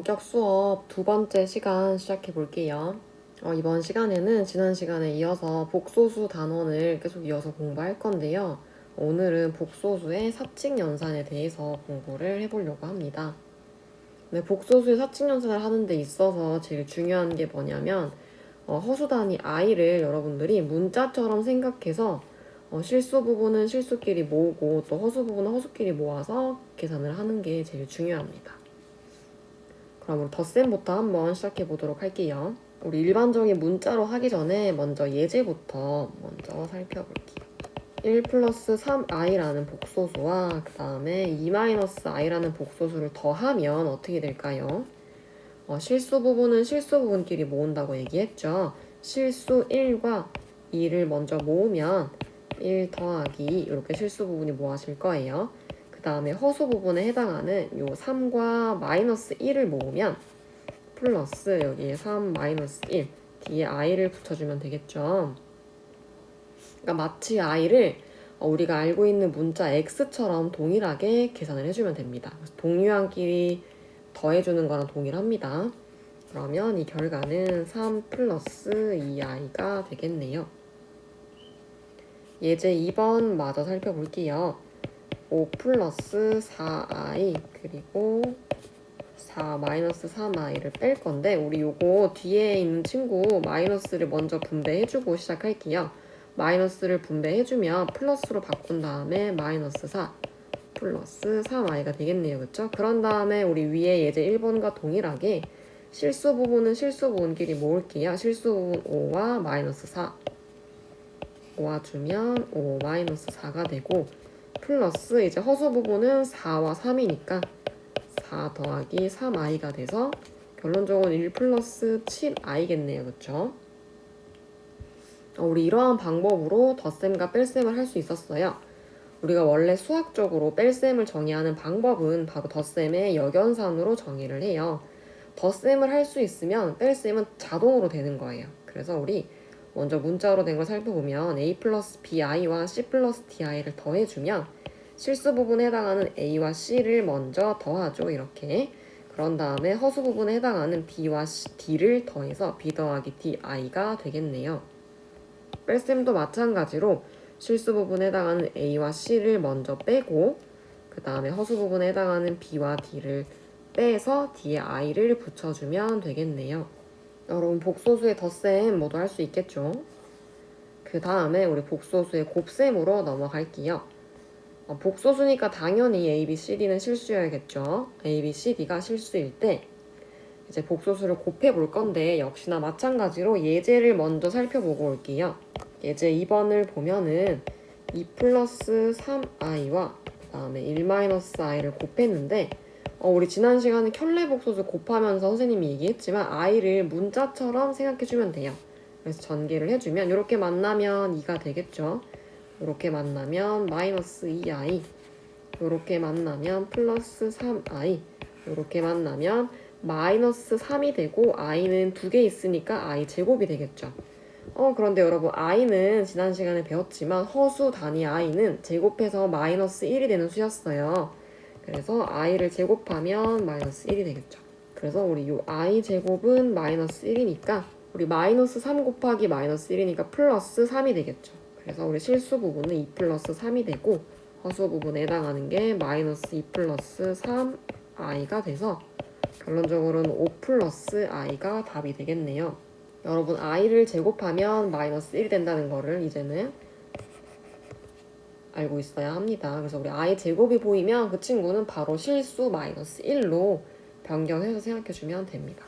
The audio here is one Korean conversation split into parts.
원격 수업 두 번째 시간 시작해 볼게요. 이번 시간에는 지난 시간에 이어서 복소수 단원을 계속 이어서 공부할 건데요. 오늘은 복소수의 사칙연산에 대해서 공부를 해보려고 합니다. 네, 복소수의 사칙연산을 하는 데 있어서 제일 중요한 게 뭐냐면 허수 단위 i를 여러분들이 문자처럼 생각해서 실수 부분은 실수끼리 모으고 또 허수 부분은 허수끼리 모아서 계산을 하는 게 제일 중요합니다. 그럼 우리 덧셈부터 한번 시작해 보도록 할게요. 우리 일반적인 문자로 하기 전에 먼저 예제부터 먼저 살펴볼게요. 1 플러스 3i라는 복소수와 그 다음에 2 마이너스 i라는 복소수를 더하면 어떻게 될까요? 실수 부분은 실수 부분끼리 모은다고 얘기했죠. 실수 1과 2를 먼저 모으면 1 더하기 이렇게 실수 부분이 모아질 거예요. 그 다음에 허수 부분에 해당하는 요 3과 마이너스 1을 모으면 플러스 여기에 3 마이너스 1 뒤에 i를 붙여주면 되겠죠. 그러니까 마치 i를 우리가 알고 있는 문자 x처럼 동일하게 계산을 해주면 됩니다. 동유한끼리 더해주는 거랑 동일합니다. 그러면 이 결과는 3 플러스 2i가 되겠네요. 예제 2번 마저 살펴볼게요. 5 플러스 4i 그리고 4 마이너스 3i를 뺄 건데 우리 요거 뒤에 있는 친구 마이너스를 먼저 분배해주고 시작할게요. 마이너스를 분배해주면 플러스로 바꾼 다음에 마이너스 4 플러스 3i가 되겠네요. 그쵸? 그런 다음에 우리 위에 예제 1번과 동일하게 실수 부분은 실수 부분끼리 모을게요. 실수 부분 5와 마이너스 4 모아주면 5 마이너스 4가 되고 플러스 이제 허수 부분은 4와 3이니까 4 더하기 3i가 돼서 결론적으로 1 플러스 7i겠네요. 그쵸? 우리 이러한 방법으로 덧셈과 뺄셈을 할 수 있었어요. 우리가 원래 수학적으로 뺄셈을 정의하는 방법은 바로 덧셈의 역연산으로 정의를 해요. 덧셈을 할 수 있으면 뺄셈은 자동으로 되는 거예요. 그래서 우리 먼저 문자로 된 걸 살펴보면 a 플러스 bi와 c 플러스 di를 더해주면 실수 부분에 해당하는 a와 c를 먼저 더하죠. 이렇게. 그런 다음에 허수 부분에 해당하는 b와 d를 더해서 b 더하기 di가 되겠네요. 뺄셈도 마찬가지로 실수 부분에 해당하는 a와 c를 먼저 빼고 그 다음에 허수 부분에 해당하는 b와 d를 빼서 뒤에 i를 붙여주면 되겠네요. 여러분 복소수의 덧셈 모두 할 수 있겠죠? 그 다음에 우리 복소수의 곱셈으로 넘어갈게요. 복소수니까 당연히 a, b, c, d는 실수여야겠죠? a, b, c, d가 실수일 때 이제 복소수를 곱해 볼 건데 역시나 마찬가지로 예제를 먼저 살펴보고 올게요. 예제 2번을 보면은 2 플러스 3i와 그 다음에 1 마이너스 i를 곱했는데 우리 지난 시간에 켤레 복소수 곱하면서 선생님이 얘기했지만 i를 문자처럼 생각해주면 돼요. 그래서 전개를 해주면 이렇게 만나면 2가 되겠죠. 이렇게 만나면 마이너스 2i 이렇게 만나면 플러스 3i 이렇게 만나면 마이너스 3이 되고 i는 2개 있으니까 i 제곱이 되겠죠. 그런데 여러분 i는 지난 시간에 배웠지만 허수 단위 i는 제곱해서 마이너스 1이 되는 수였어요. 그래서 i를 제곱하면 마이너스 1이 되겠죠. 그래서 우리 요 i 제곱은 마이너스 1이니까 우리 마이너스 3 곱하기 마이너스 1이니까 플러스 3이 되겠죠. 그래서 우리 실수 부분은 2 플러스 3이 되고 허수 부분에 해당하는 게 마이너스 2 플러스 3i가 돼서 결론적으로는 5 플러스 i가 답이 되겠네요. 여러분 i를 제곱하면 마이너스 1이 된다는 거를 이제는 알고 있어야 합니다. 그래서 우리 i 제곱이 보이면 그 친구는 바로 실수 마이너스 1로 변경해서 생각해주면 됩니다.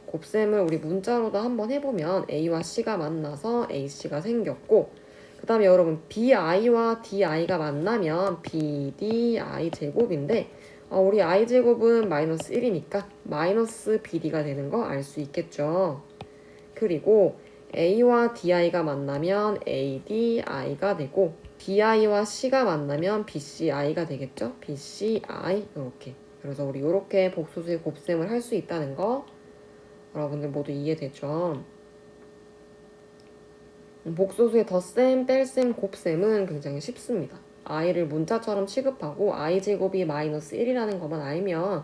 곱셈을 우리 문자로도 한번 해보면 a와 c가 만나서 ac가 생겼고 그 다음에 여러분 bi와 di가 만나면 bdi 제곱인데 우리 i 제곱은 마이너스 1이니까 마이너스 bd가 되는 거 알 수 있겠죠. 그리고 a와 di가 만나면 adi가 되고 bi와 c가 만나면 bci가 되겠죠. bci 이렇게. 그래서 우리 이렇게 복소수의 곱셈을 할 수 있다는 거 여러분들 모두 이해되죠? 복소수의 덧셈, 뺄셈, 곱셈은 굉장히 쉽습니다. i를 문자처럼 취급하고 i 제곱이 마이너스 1이라는 것만 알면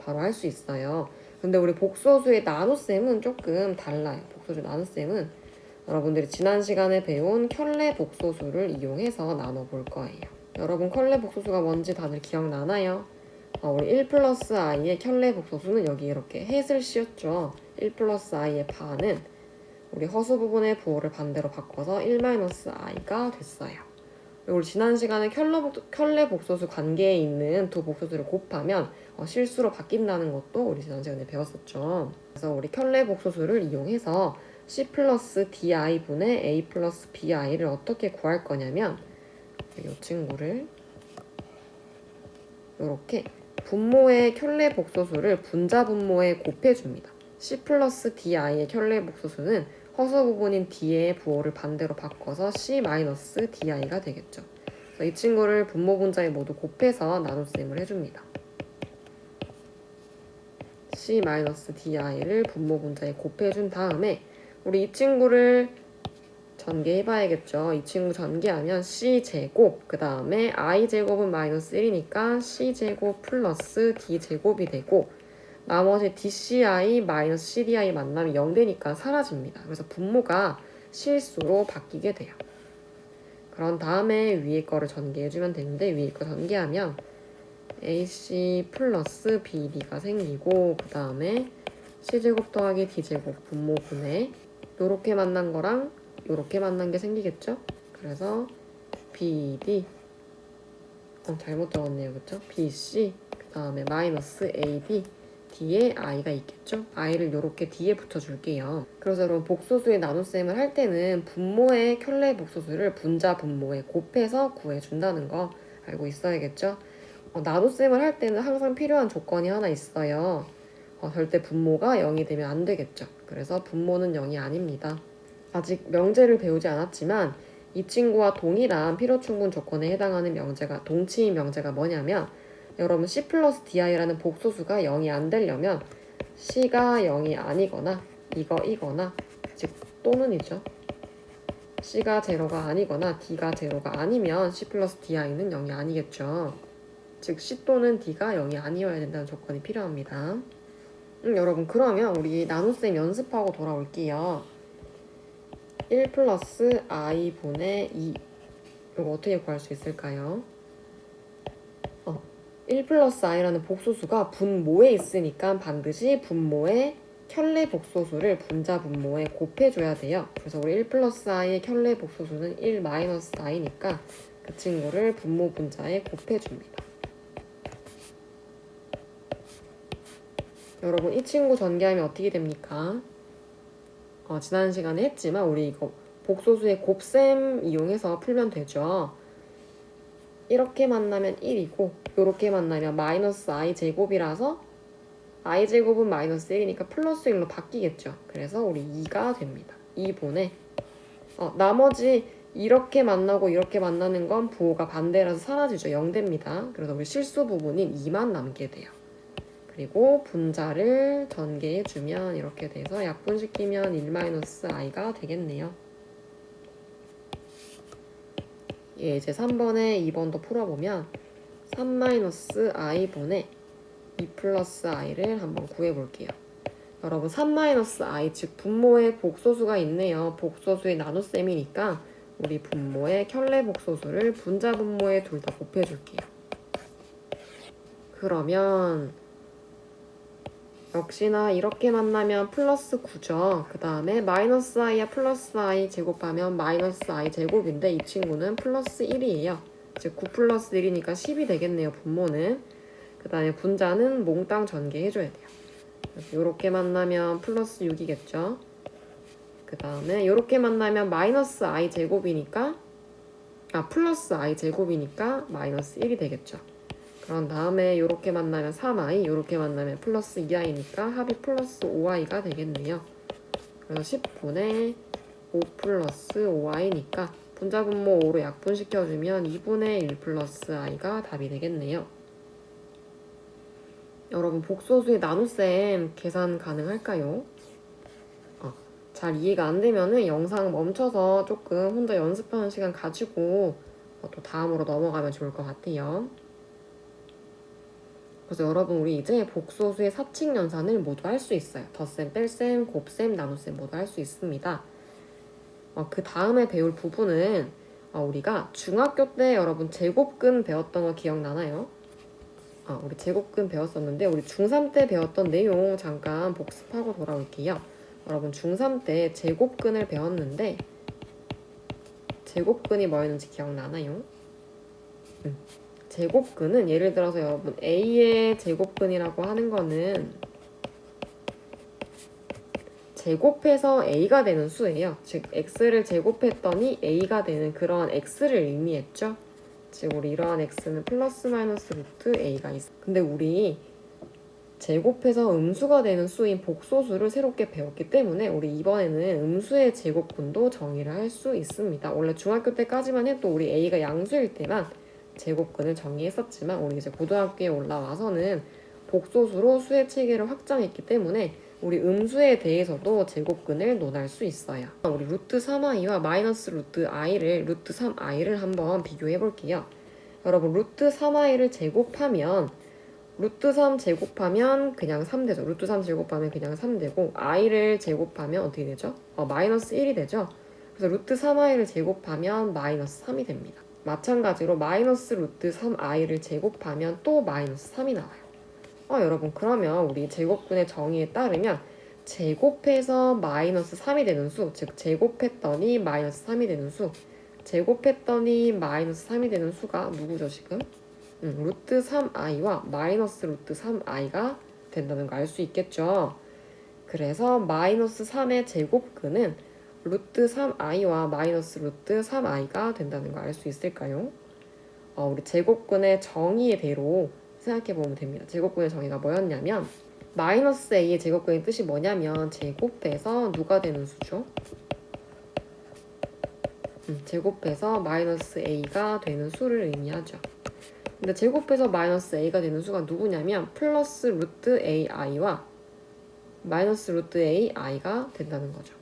바로 할 수 있어요. 근데 우리 복소수의 나눗셈은 조금 달라요. 복소수 나눗셈은 여러분들이 지난 시간에 배운 켤레 복소수를 이용해서 나눠볼 거예요. 여러분 켤레 복소수가 뭔지 다들 기억나나요? 우리 1 플러스 i의 켤레 복소수는 여기 이렇게 헷을 씌웠죠. 1 플러스 i의 반은 우리 허수 부분의 부호를 반대로 바꿔서 1 마이너스 i가 됐어요. 그리고 우리 지난 시간에 켤레 복소수 관계에 있는 두 복소수를 곱하면 실수로 바뀐다는 것도 우리 지난 시간에 배웠었죠. 그래서 우리 켤레 복소수를 이용해서 c 플러스 di 분의 a 플러스 bi를 어떻게 구할 거냐면 이 친구를 이렇게 분모의 켤레 복소수를 분자 분모에 곱해줍니다. c 플러스 di의 켤레 복소수는 허수 부분인 d의 부호를 반대로 바꿔서 c 마이너스 di가 되겠죠. 그래서 이 친구를 분모 분자에 모두 곱해서 나눗셈을 해줍니다. c 마이너스 di를 분모 분자에 곱해준 다음에 우리 이 친구를 전개해봐야겠죠. 이 친구 전개하면 c제곱, 그 다음에 i제곱은 마이너스 1이니까 c제곱 플러스 d제곱이 되고 나머지 dci 마이너스 cdi 만나면 0 되니까 사라집니다. 그래서 분모가 실수로 바뀌게 돼요. 그런 다음에 위에 거를 전개해주면 되는데 위에 거 전개하면 ac 플러스 bd가 생기고 그 다음에 c제곱 더하기 d제곱 분모분의 요렇게 만난 거랑 요렇게 만난 게 생기겠죠? 그래서 bd 잘못 적었네요. 그쵸? bc 그 다음에 마이너스 ab 뒤에 i가 있겠죠? i를 요렇게 뒤에 붙여줄게요. 그래서 여러분 복소수의 나눗셈을 할 때는 분모의 켤레 복소수를 분자 분모에 곱해서 구해준다는 거 알고 있어야겠죠? 나눗셈을 할 때는 항상 필요한 조건이 하나 있어요. 절대 분모가 0이 되면 안 되겠죠. 그래서 분모는 0이 아닙니다. 아직 명제를 배우지 않았지만 이 친구와 동일한 필요충분 조건에 해당하는 명제가 동치인 명제가 뭐냐면 여러분 c 플러스 di라는 복소수가 0이 안 되려면 c가 0이 아니거나 이거나 즉 또는이죠. c가 제로가 아니거나 d가 제로가 아니면 c 플러스 di는 0이 아니겠죠. 즉 c 또는 d가 0이 아니어야 된다는 조건이 필요합니다. 여러분 그러면 우리 나눗셈 연습하고 돌아올게요. 1 플러스 i 분의 2 이거 어떻게 구할 수 있을까요? 1 플러스 i라는 복소수가 분모에 있으니까 반드시 분모의 켤레 복소수를 분자 분모에 곱해줘야 돼요. 그래서 우리 1 플러스 i의 켤레 복소수는 1 마이너스 i니까 그 친구를 분모 분자에 곱해줍니다. 여러분 이 친구 전개하면 어떻게 됩니까? 지난 시간에 했지만 우리 이거 복소수의 곱셈 이용해서 풀면 되죠. 이렇게 만나면 1이고 이렇게 만나면 마이너스 i 제곱이라서 i 제곱은 마이너스 1이니까 플러스 1로 바뀌겠죠. 그래서 우리 2가 됩니다. 2분의 나머지 이렇게 만나고 이렇게 만나는 건 부호가 반대라서 사라지죠. 0 됩니다. 그래서 우리 실수 부분인 2만 남게 돼요. 그리고 분자를 전개해주면 이렇게 돼서 약분시키면 1-i가 되겠네요. 이제 3번에 2번도 풀어보면 3-i분의 2 플러스 i를 한번 구해볼게요. 여러분 3-i 즉 분모에 복소수가 있네요. 복소수의 나눗셈이니까 우리 분모의 켤레 복소수를 분자 분모에 둘 다 곱해줄게요. 그러면 역시나 이렇게 만나면 플러스 9죠. 그 다음에 마이너스 i와 플러스 i 제곱하면 마이너스 i 제곱인데 이 친구는 플러스 1이에요. 즉 9 플러스 1이니까 10이 되겠네요. 분모는. 그 다음에 분자는 몽땅 전개해줘야 돼요. 이렇게 만나면 플러스 6이겠죠. 그 다음에 이렇게 만나면 마이너스 i 제곱이니까 플러스 i 제곱이니까 마이너스 1이 되겠죠. 그런 다음에 이렇게 만나면 3i, 이렇게 만나면 플러스 2i니까 합이 플러스 5i가 되겠네요. 그래서 10분의 5 플러스 5i니까 분자 분모 5로 약분시켜주면 2분의 1 플러스 i가 답이 되겠네요. 여러분 복소수의 나눗셈 계산 가능할까요? 잘 이해가 안 되면은 영상 멈춰서 조금 혼자 연습하는 시간 가지고 또 다음으로 넘어가면 좋을 것 같아요. 그래서 여러분 우리 이제 복소수의 사칙 연산을 모두 할 수 있어요. 덧셈, 뺄셈, 곱셈, 나눗셈 모두 할 수 있습니다. 그 다음에 배울 부분은 우리가 중학교 때 여러분 제곱근 배웠던 거 기억나나요? 우리 제곱근 배웠었는데 우리 중3 때 배웠던 내용 잠깐 복습하고 돌아올게요. 여러분 중3 때 제곱근을 배웠는데 제곱근이 뭐였는지 기억나나요? 제곱근은 예를 들어서 여러분 A의 제곱근이라고 하는 거는 제곱해서 A가 되는 수예요. 즉 X를 제곱했더니 A가 되는 그러한 X를 의미했죠. 즉 우리 이러한 X는 플러스 마이너스 루트 A가 있어. 근데 우리 제곱해서 음수가 되는 수인 복소수를 새롭게 배웠기 때문에 우리 이번에는 음수의 제곱근도 정의를 할 수 있습니다. 원래 중학교 때까지만 해도 우리 A가 양수일 때만 제곱근을 정의했었지만 우리 이제 고등학교에 올라와서는 복소수로 수의 체계를 확장했기 때문에 우리 음수에 대해서도 제곱근을 논할 수 있어요. 우리 루트 3i와 마이너스 루트 i를 루트 3i를 한번 비교해 볼게요. 여러분 루트 3i를 제곱하면 루트 3 제곱하면 그냥 3되죠. 루트 3 제곱하면 그냥 3되고 i를 제곱하면 어떻게 되죠? 마이너스 1이 되죠. 그래서 루트 3i를 제곱하면 마이너스 3이 됩니다. 마찬가지로 마이너스 루트 3i를 제곱하면 또 마이너스 3이 나와요. 여러분 그러면 우리 제곱근의 정의에 따르면 제곱해서 마이너스 3이 되는 수, 즉 제곱했더니 마이너스 3이 되는 수, 제곱했더니 마이너스 3이 되는 수가 누구죠 지금? 루트 3i와 마이너스 루트 3i가 된다는 거 알 수 있겠죠? 그래서 마이너스 3의 제곱근은 루트 3i와 마이너스 루트 3i가 된다는 거 알 수 있을까요? 우리 제곱근의 정의의 대로 생각해보면 됩니다. 제곱근의 정의가 뭐였냐면 마이너스 a의 제곱근의 뜻이 뭐냐면 제곱해서 누가 되는 수죠? 제곱해서 마이너스 a가 되는 수를 의미하죠. 근데 제곱해서 마이너스 a가 되는 수가 누구냐면 플러스 루트 ai와 마이너스 루트 ai가 된다는 거죠.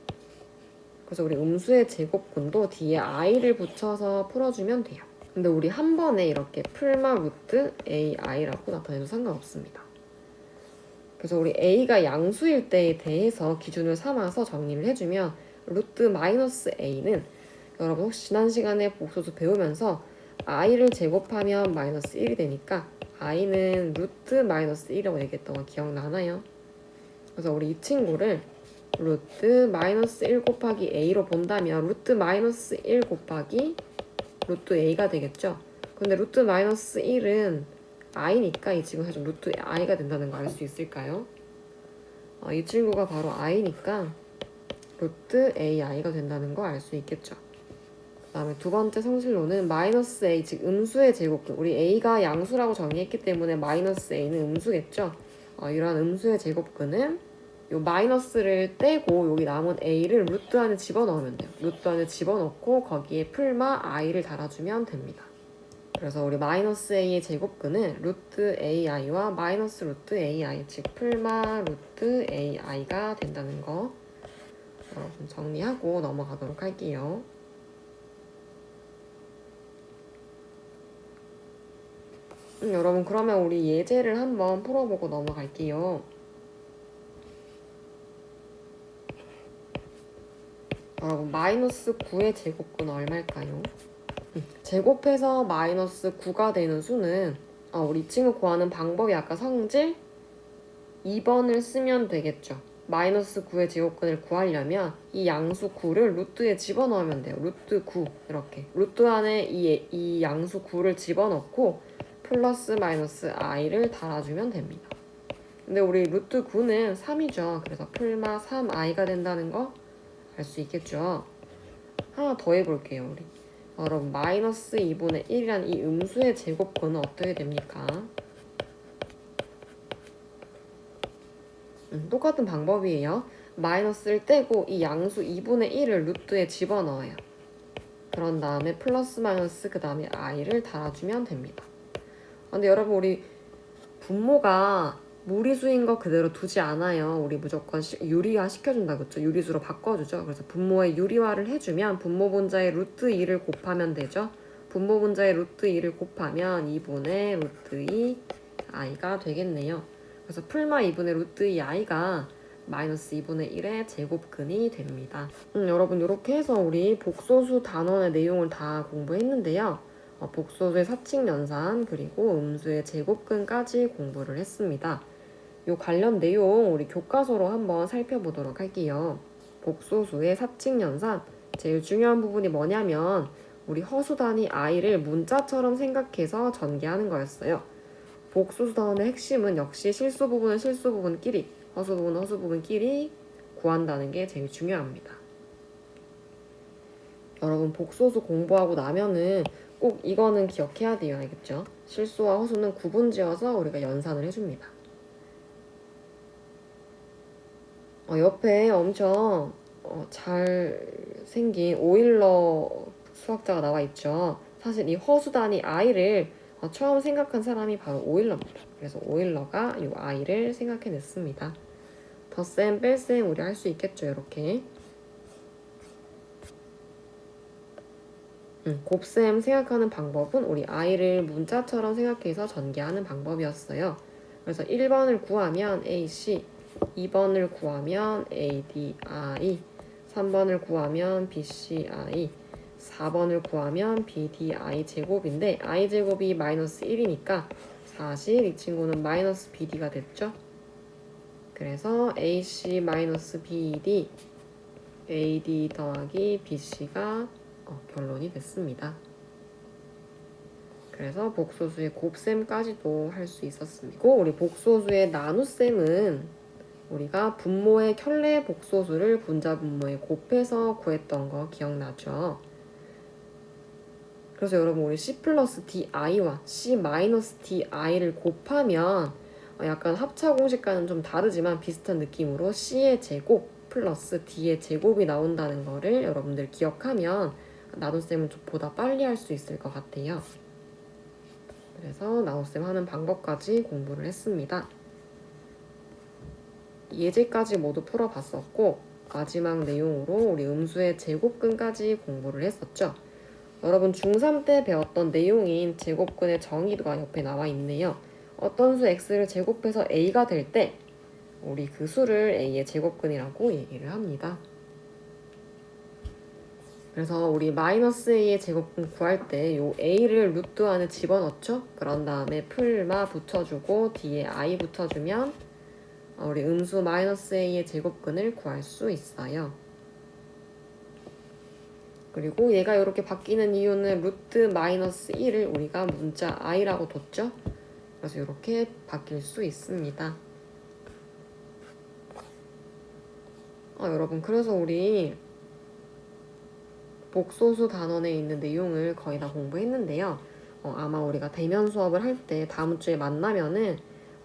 그래서 우리 음수의 제곱근도 뒤에 i를 붙여서 풀어주면 돼요. 근데 우리 한 번에 이렇게 풀마 루트 ai라고 나타내도 상관없습니다. 그래서 우리 a가 양수일 때에 대해서 기준을 삼아서 정리를 해주면 루트 마이너스 a는 여러분 혹시 지난 시간에 복소수 배우면서 i를 제곱하면 마이너스 1이 되니까 i는 루트 마이너스 1이라고 얘기했던 거 기억나나요? 그래서 우리 이 친구를 루트 마이너스 1 곱하기 a로 본다면 루트 마이너스 1 곱하기 루트 a가 되겠죠? 근데 루트 마이너스 1은 i니까 이 친구가 좀 루트 i가 된다는 거 알 수 있을까요? 이 친구가 바로 i니까 루트 ai가 된다는 거 알 수 있겠죠? 그 다음에 두 번째 성질로는 마이너스 a, 즉 음수의 제곱근. 우리 a가 양수라고 정의했기 때문에 마이너스 a는 음수겠죠? 이러한 음수의 제곱근은 요 마이너스를 떼고 여기 남은 a를 루트 안에 집어넣으면 돼요. 루트 안에 집어넣고 거기에 풀마 i를 달아주면 됩니다. 그래서 우리 마이너스 a의 제곱근은 루트 ai와 마이너스 루트 ai, 즉 풀마 루트 ai가 된다는 거 여러분 정리하고 넘어가도록 할게요. 여러분 그러면 우리 예제를 한번 풀어보고 넘어갈게요. 여러분 마이너스 9의 제곱근 얼마일까요? 제곱해서 마이너스 9가 되는 수는 우리 이 친구 구하는 방법이 아까 성질 2번을 쓰면 되겠죠. 마이너스 9의 제곱근을 구하려면 이 양수 9를 루트에 집어넣으면 돼요. 루트 9 이렇게 루트 안에 이 양수 9를 집어넣고 플러스 마이너스 i를 달아주면 됩니다. 근데 우리 루트 9는 3이죠. 그래서 풀마 3i가 된다는 거 알 수 있겠죠. 하나 더 해볼게요. 우리 여러분 마이너스 2분의 1이란 이 음수의 제곱근은 어떻게 됩니까? 똑같은 방법이에요. 마이너스를 떼고 이 양수 2분의 1을 루트에 집어넣어요. 그런 다음에 플러스 마이너스 그 다음에 i를 달아주면 됩니다. 근데 여러분 우리 분모가 무리수인 거 그대로 두지 않아요. 우리 무조건 유리화 시켜준다 그쵸? 유리수로 바꿔주죠. 그래서 분모의 유리화를 해주면 분모 분자의 루트 2를 곱하면 되죠. 분모 분자의 루트 2를 곱하면 2분의 루트 2 i가 되겠네요. 그래서 풀마 2분의 루트 2i가 마이너스 2분의 1의 제곱근이 됩니다. 여러분 이렇게 해서 우리 복소수 단원의 내용을 다 공부했는데요. 복소수의 사칙연산 그리고 음수의 제곱근까지 공부를 했습니다. 이 관련 내용 우리 교과서로 한번 살펴보도록 할게요. 복소수의 사칙연산 제일 중요한 부분이 뭐냐면 우리 허수 단위 i를 문자처럼 생각해서 전개하는 거였어요. 복소수 단원의 핵심은 역시 실수 부분은 실수 부분끼리, 허수 부분은 허수 부분끼리 구한다는 게 제일 중요합니다. 여러분 복소수 공부하고 나면은 꼭 이거는 기억해야 돼요. 알겠죠? 실수와 허수는 구분지어서 우리가 연산을 해줍니다. 옆에 엄청 잘 생긴 오일러 수학자가 나와 있죠. 사실 이 허수 단위 i를 처음 생각한 사람이 바로 오일러입니다. 그래서 오일러가 이 i를 생각해냈습니다. 덧셈, 뺄셈 우리 할 수 있겠죠. 이렇게. 곱셈 생각하는 방법은 우리 i를 문자처럼 생각해서 전개하는 방법이었어요. 그래서 1번을 구하면 AC, 2번을 구하면 ADI, 3번을 구하면 BCI, 4번을 구하면 BDI 제곱인데 I 제곱이 마이너스 1이니까 사실 이 친구는 마이너스 BD가 됐죠. 그래서 AC 마이너스 BD, AD 더하기 BC가 결론이 됐습니다. 그래서 복소수의 곱셈까지도 할 수 있었습니다. 그리고 우리 복소수의 나눗셈은 우리가 분모의 켤레 복소수를 분자 분모에 곱해서 구했던 거 기억나죠? 그래서 여러분 우리 C 플러스 DI와 C 마이너스 DI를 곱하면 약간 합차 공식과는 좀 다르지만 비슷한 느낌으로 C의 제곱 플러스 D의 제곱이 나온다는 거를 여러분들 기억하면 나눗셈을 좀 보다 빨리 할 수 있을 것 같아요. 그래서 나눗셈 하는 방법까지 공부를 했습니다. 예제까지 모두 풀어봤었고 마지막 내용으로 우리 음수의 제곱근까지 공부를 했었죠. 여러분 중3 때 배웠던 내용인 제곱근의 정의가 옆에 나와 있네요. 어떤 수 x를 제곱해서 a가 될 때 우리 그 수를 a의 제곱근이라고 얘기를 합니다. 그래서 우리 마이너스 a의 제곱근 구할 때 요 a를 루트 안에 집어넣죠. 그런 다음에 풀마 붙여주고 뒤에 i 붙여주면 우리 음수 마이너스 a의 제곱근을 구할 수 있어요. 그리고 얘가 이렇게 바뀌는 이유는 루트 마이너스 1을 우리가 문자 i라고 뒀죠. 그래서 이렇게 바뀔 수 있습니다. 여러분 그래서 우리 복소수 단원에 있는 내용을 거의 다 공부했는데요. 아마 우리가 대면 수업을 할 때 다음 주에 만나면은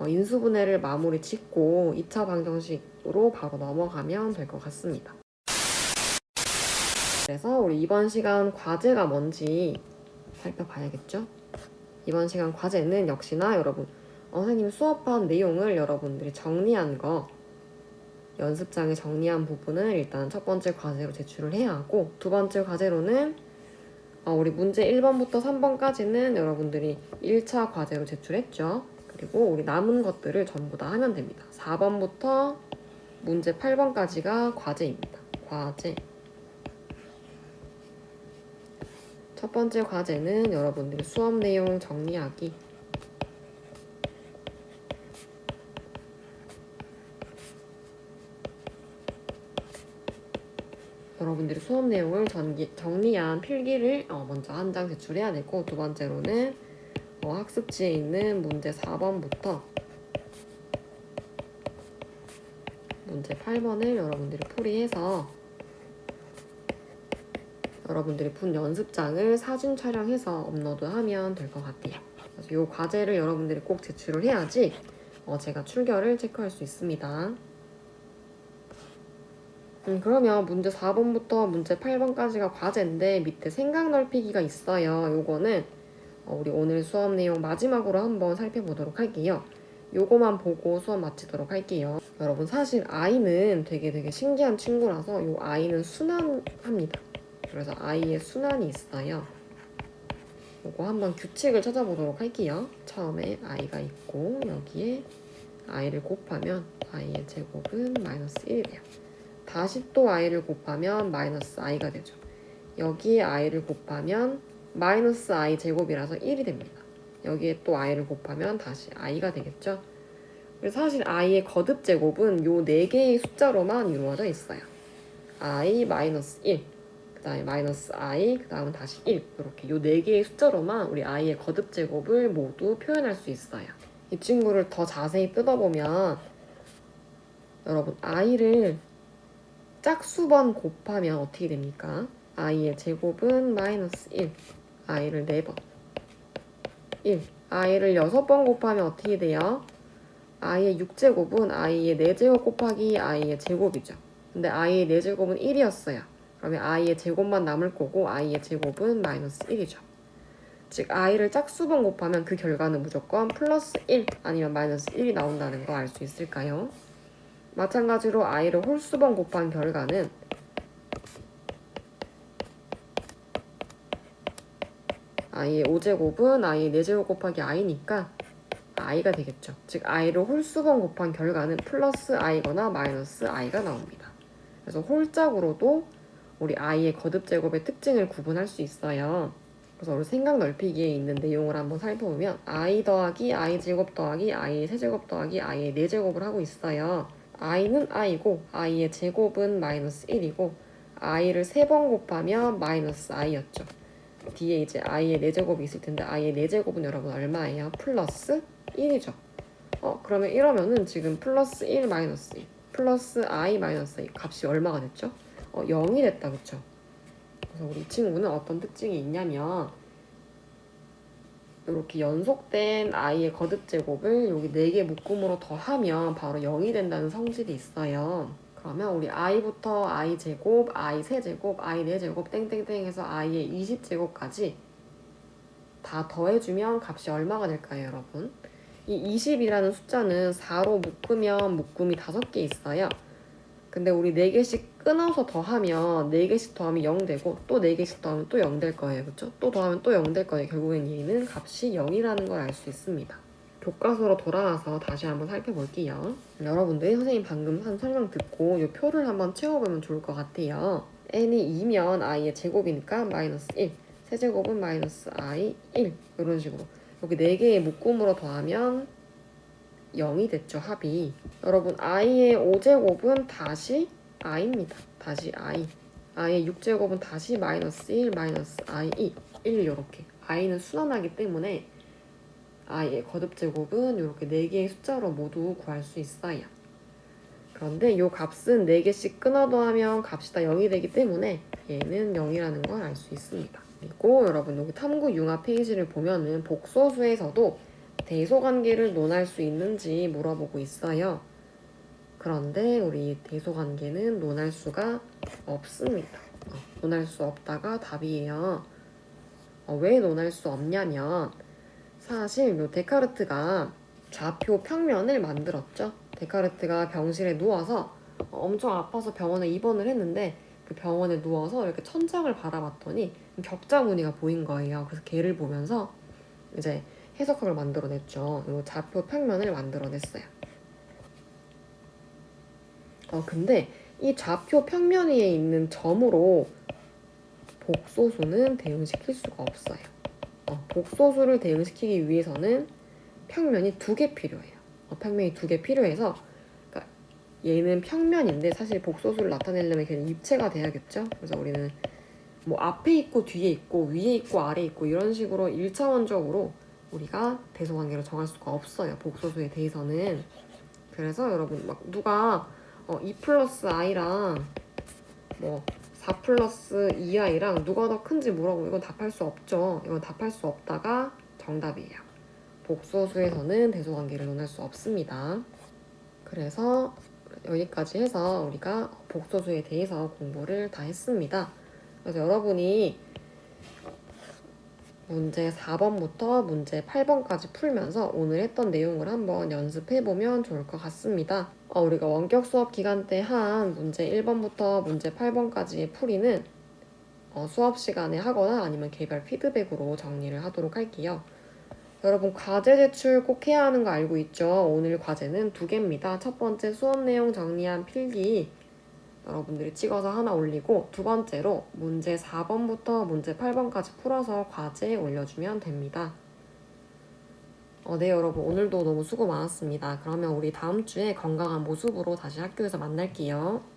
인수분해를 마무리 짓고 2차 방정식으로 바로 넘어가면 될 것 같습니다. 그래서 우리 이번 시간 과제가 뭔지 살펴봐야겠죠? 이번 시간 과제는 역시나 여러분 선생님 수업한 내용을 여러분들이 정리한 거 연습장에 정리한 부분을 일단 첫 번째 과제로 제출을 해야 하고 두 번째 과제로는 우리 문제 1번부터 3번까지는 여러분들이 1차 과제로 제출했죠. 그리고 우리 남은 것들을 전부 다 하면 됩니다. 4번부터 문제 8번까지가 과제입니다. 과제. 첫 번째 과제는 여러분들이 수업 내용 정리하기. 여러분들이 수업 내용을 정리한 필기를 먼저 한 장 제출해야 되고 두 번째로는 학습지에 있는 문제 4번부터 문제 8번을 여러분들이 풀이해서 여러분들이 푼 연습장을 사진 촬영해서 업로드하면 될 것 같아요. 그래서 이 과제를 여러분들이 꼭 제출을 해야지 제가 출결을 체크할 수 있습니다. 그러면 문제 4번부터 문제 8번까지가 과제인데 밑에 생각 넓히기가 있어요. 요거는 우리 오늘 수업 내용 마지막으로 한번 살펴보도록 할게요. 요거만 보고 수업 마치도록 할게요. 여러분 사실 i는 되게 신기한 친구라서 요 i는 순환합니다. 그래서 i의 순환이 있어요. 이거 한번 규칙을 찾아보도록 할게요. 처음에 i가 있고 여기에 i를 곱하면 i의 제곱은 마이너스 1이 돼요. 다시 또 i를 곱하면 마이너스 i가 되죠. 여기에 i를 곱하면 마이너스 i 제곱이라서 1이 됩니다. 여기에 또 i를 곱하면 다시 i가 되겠죠. 그래서 사실 i의 거듭 제곱은 요 4개의 숫자로만 이루어져 있어요. i 마이너스 1, 그 다음에 마이너스 i, 그 다음은 다시 1, 이렇게 요 4개의 숫자로만 우리 i의 거듭 제곱을 모두 표현할 수 있어요. 이 친구를 더 자세히 뜯어보면 여러분 i를 짝수번 곱하면 어떻게 됩니까? i의 제곱은 마이너스 1, i를 4번 1, i를 6번 곱하면 어떻게 돼요? i의 6제곱은 i의 4제곱 곱하기 i의 제곱이죠. 근데 i의 4제곱은 1이었어요. 그러면 i의 제곱만 남을 거고 i의 제곱은 마이너스 1이죠. 즉 i를 짝수번 곱하면 그 결과는 무조건 플러스 1 아니면 마이너스 1이 나온다는 거 알 수 있을까요? 마찬가지로 i를 홀수번 곱한 결과는 i의 5제곱은 i의 4제곱 곱하기 i니까 i가 되겠죠. 즉 i를 홀수번 곱한 결과는 플러스 i거나 마이너스 i가 나옵니다. 그래서 홀짝으로도 우리 i의 거듭 제곱의 특징을 구분할 수 있어요. 그래서 우리 생각 넓히기에 있는 내용을 한번 살펴보면 i 더하기 i 제곱 더하기 i의 세제곱 더하기 i의 4제곱을 하고 있어요. i는 i고 i의 제곱은 마이너스 1이고 i를 3번 곱하면 마이너스 i였죠. 뒤에 이제 i의 4제곱이 있을 텐데 i의 4제곱은 여러분 얼마예요? 플러스 1이죠. 그러면 이러면은 지금 플러스 1 마이너스 1 플러스 i 마이너스 2 값이 얼마가 됐죠? 0이 됐다, 그쵸? 그래서 우리 친구는 어떤 특징이 있냐면 이렇게 연속된 i의 거듭 제곱을 여기 4개 묶음으로 더하면 바로 0이 된다는 성질이 있어요. 그러면 우리 i부터 i 제곱, i 세제곱, i 4제곱 땡땡땡 해서 i의 20제곱까지 다 더해주면 값이 얼마가 될까요, 여러분? 이 20이라는 숫자는 4로 묶으면 묶음이 5개 있어요. 근데 우리 4개씩 끊어서 더하면 4개씩 더하면 0 되고 또 4개씩 더하면 또 0 될 거예요. 그렇죠? 또 더하면 또 0 될 거예요. 결국엔 얘는 값이 0이라는 걸 알 수 있습니다. 교과서로 돌아와서 다시 한번 살펴볼게요. 여러분들 선생님 방금 한 설명 듣고 이 표를 한번 채워보면 좋을 것 같아요. n이 2면 i의 제곱이니까 마이너스 1, 세제곱은 마이너스 i 1 이런 식으로 여기 4개의 묶음으로 더하면 0이 됐죠, 합이. 여러분 i의 5제곱은 다시 i입니다. 다시 i. i의 6제곱은 다시 마이너스 1, 마이너스 i 2, 1 이렇게. i는 순환하기 때문에 i의 거듭 제곱은 이렇게 4개의 숫자로 모두 구할 수 있어요. 그런데 이 값은 4개씩 끊어 더하면 값이 다 0이 되기 때문에 얘는 0이라는 걸 알 수 있습니다. 그리고 여러분 여기 탐구 융합 페이지를 보면은 복소수에서도 대소관계를 논할 수 있는지 물어보고 있어요. 그런데 우리 대소관계는 논할 수가 없습니다. 논할 수 없다가 답이에요. 왜 논할 수 없냐면 사실 요 데카르트가 좌표 평면을 만들었죠. 데카르트가 병실에 누워서 엄청 아파서 병원에 입원을 했는데 그 병원에 누워서 이렇게 천장을 바라봤더니 격자 무늬가 보인 거예요. 그래서 걔를 보면서 이제 해석학을 만들어냈죠. 요 좌표 평면을 만들어냈어요. 근데 이 좌표 평면 위에 있는 점으로 복소수는 대응시킬 수가 없어요. 복소수를 대응시키기 위해서는 평면이 2개 필요해요. 평면이 2개 필요해서 그러니까 얘는 평면인데 사실 복소수를 나타내려면 걔는 입체가 돼야겠죠. 그래서 우리는 뭐 앞에 있고 뒤에 있고 위에 있고 아래 있고 이런 식으로 1차원적으로 우리가 대소관계를 정할 수가 없어요. 복소수에 대해서는. 그래서 여러분 막 누가 2 플러스 i랑 뭐 4 플러스 2i랑 누가 더 큰지 물어보면 이건 답할 수 없죠. 이건 답할 수 없다가 정답이에요. 복소수에서는 대소관계를 논할 수 없습니다. 그래서 여기까지 해서 우리가 복소수에 대해서 공부를 다 했습니다. 그래서 여러분이 문제 4번부터 문제 8번까지 풀면서 오늘 했던 내용을 한번 연습해보면 좋을 것 같습니다. 우리가 원격 수업 기간 때 한 문제 1번부터 문제 8번까지의 풀이는 수업 시간에 하거나 아니면 개별 피드백으로 정리를 하도록 할게요. 여러분 과제 제출 꼭 해야 하는 거 알고 있죠? 오늘 과제는 2개입니다. 첫 번째 수업 내용 정리한 필기 여러분들이 찍어서 하나 올리고 두 번째로 문제 4번부터 문제 8번까지 풀어서 과제에 올려주면 됩니다. 네 여러분 오늘도 너무 수고 많았습니다. 그러면 우리 다음 주에 건강한 모습으로 다시 학교에서 만날게요.